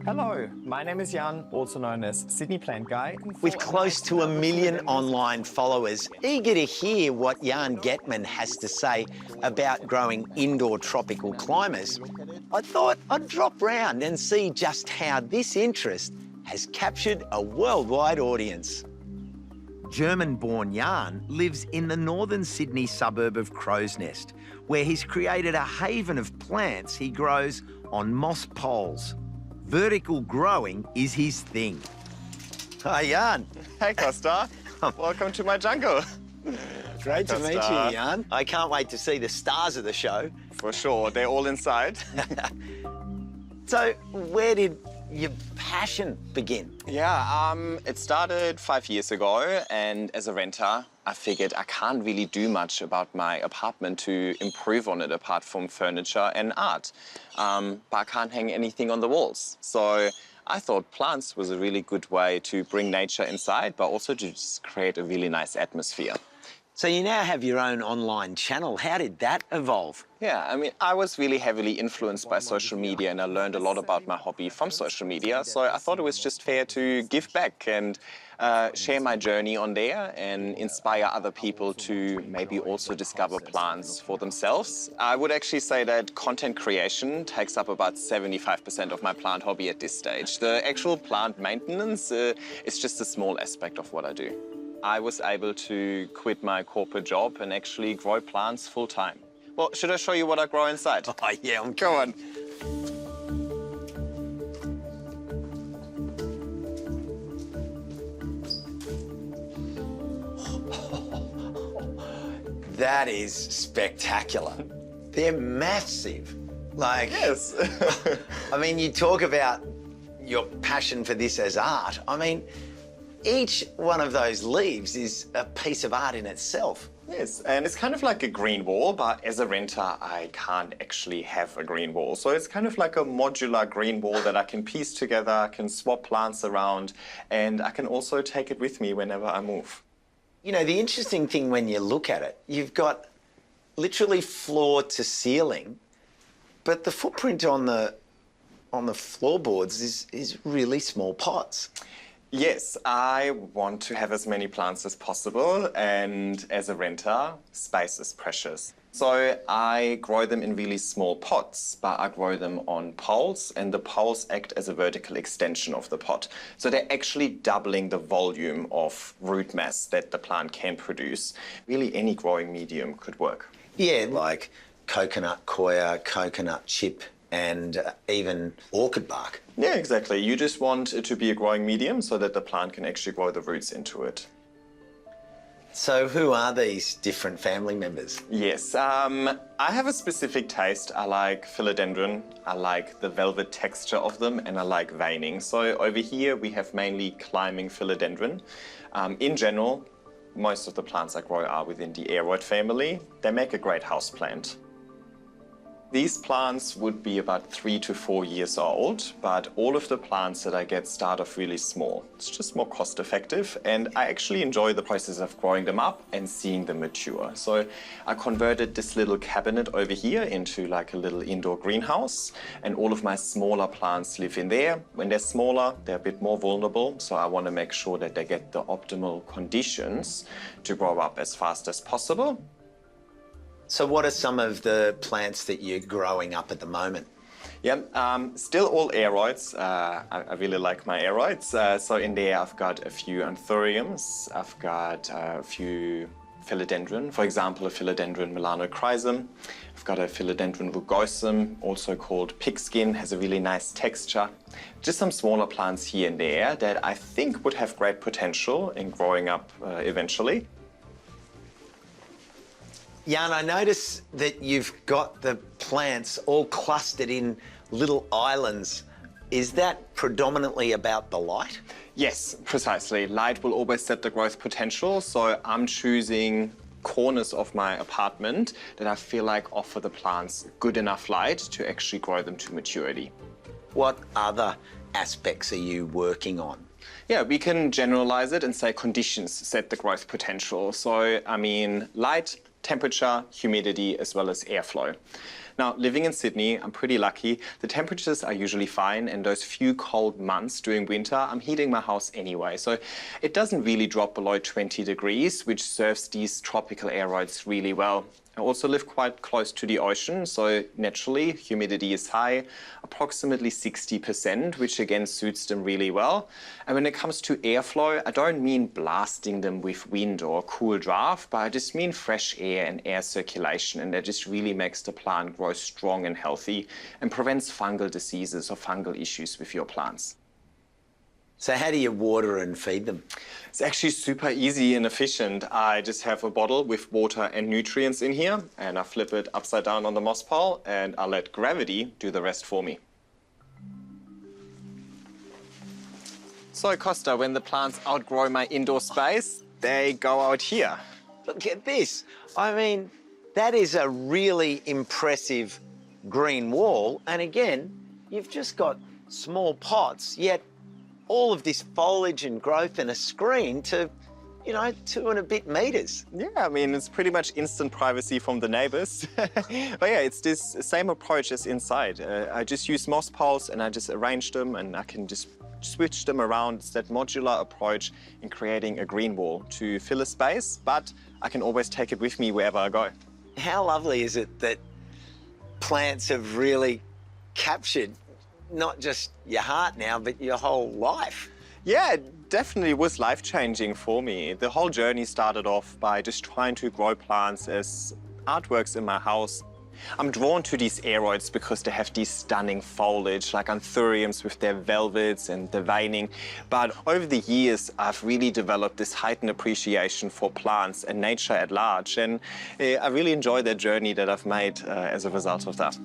Hello, my name is Jan, also known as Sydney Plant Guy. With close to 1 million online followers, eager to hear what Jan Gettmann has to say about growing indoor tropical climbers, I thought I'd drop round and see just how this interest has captured a worldwide audience. German-born Jan lives in the northern Sydney suburb of Crow's Nest, where he's created a haven of plants he grows on moss poles. Vertical growing is his thing. Hi, Jan. Hey, Costa. Welcome to my jungle. Great to meet you, Jan. I can't wait to see the stars of the show. For sure, they're all inside. So, where did your passion begin? Yeah, it started 5 years ago, and as a renter, I figured I can't really do much about my apartment to improve on it apart from furniture and art. But I can't hang anything on the walls. So I thought plants was a really good way to bring nature inside, but also to just create a really nice atmosphere. So you now have your own online channel. How did that evolve? Yeah, I mean, I was really heavily influenced by social media, and I learned a lot about my hobby from social media. So I thought it was just fair to give back and share my journey on there and inspire other people to maybe also discover plants for themselves. I would actually say that content creation takes up about 75% of my plant hobby at this stage. The actual plant maintenance is just a small aspect of what I do. I was able to quit my corporate job and actually grow plants full-time. Well, should I show you what I grow inside? Oh, yeah, Go on. That is spectacular. They're massive. Like, Yes. I mean, you talk about your passion for this as art. I mean, each one of those leaves is a piece of art in itself. Yes, and it's kind of like a green wall, but as a renter, I can't actually have a green wall. So it's kind of like a modular green wall that I can piece together, I can swap plants around, and I can also take it with me whenever I move. You know, the interesting thing when you look at it, you've got literally floor to ceiling, but the footprint on the floorboards is really small pots. Yes, I want to have as many plants as possible, and as a renter, space is precious. So I grow them in really small pots, but I grow them on poles, and the poles act as a vertical extension of the pot. So they're actually doubling the volume of root mass that the plant can produce. Really, any growing medium could work. Yeah, like coconut coir, coconut chip, and even orchid bark. Yeah, exactly. You just want it to be a growing medium so that the plant can actually grow the roots into it. So who are these different family members? Yes, I have a specific taste. I like philodendron, I like the velvet texture of them, and I like veining. So over here we have mainly climbing philodendron. In general, most of the plants I grow are within the aroid family. They make a great houseplant. These plants would be about 3 to 4 years old, but all of the plants that I get start off really small. It's just more cost effective, and I actually enjoy the process of growing them up and seeing them mature. So I converted this little cabinet over here into like a little indoor greenhouse, and all of my smaller plants live in there. When they're smaller, they're a bit more vulnerable, so I want to make sure that they get the optimal conditions to grow up as fast as possible. So what are some of the plants that you're growing up at the moment? Yeah, still all aroids. I really like my aroids. So in there I've got a few Anthuriums, I've got a few philodendron, for example, a philodendron melanochrysum. I've got a philodendron rugosum, also called pigskin, has a really nice texture. Just some smaller plants here and there that I think would have great potential in growing up eventually. Jan, I notice that you've got the plants all clustered in little islands. Is that predominantly about the light? Yes, precisely. Light will always set the growth potential, so I'm choosing corners of my apartment that I feel like offer the plants good enough light to actually grow them to maturity. What other aspects are you working on? Yeah, we can generalize it and say conditions set the growth potential. So, I mean, light, temperature, humidity, as well as airflow. Now, living in Sydney, I'm pretty lucky. The temperatures are usually fine, and those few cold months during winter, I'm heating my house anyway. So it doesn't really drop below 20 degrees, which serves these tropical aeroids really well. I also live quite close to the ocean, so naturally humidity is high, approximately 60%, which again suits them really well. And when it comes to airflow, I don't mean blasting them with wind or cool draft, but I just mean fresh air and air circulation, and that just really makes the plant grow strong and healthy and prevents fungal diseases or fungal issues with your plants. So how do you water and feed them? It's actually super easy and efficient. I just have a bottle with water and nutrients in here, and I flip it upside down on the moss pile, and I let gravity do the rest for me. So Costa, when the plants outgrow my indoor space, they go out here. Look at this. I mean, that is a really impressive green wall. And again, you've just got small pots, yet all of this foliage and growth and a screen to, 2 and a bit metres. Yeah, I mean, it's pretty much instant privacy from the neighbours. But yeah, it's this same approach as inside. I just use moss piles and I just arrange them, and I can just switch them around. It's that modular approach in creating a green wall to fill a space, but I can always take it with me wherever I go. How lovely is it that plants have really captured not just your heart now, but your whole life? Yeah, it definitely was life-changing for me. The whole journey started off by just trying to grow plants as artworks in my house. I'm drawn to these aeroids because they have these stunning foliage, like Anthuriums with their velvets and the veining. But over the years, I've really developed this heightened appreciation for plants and nature at large. And I really enjoy the journey that I've made as a result of that.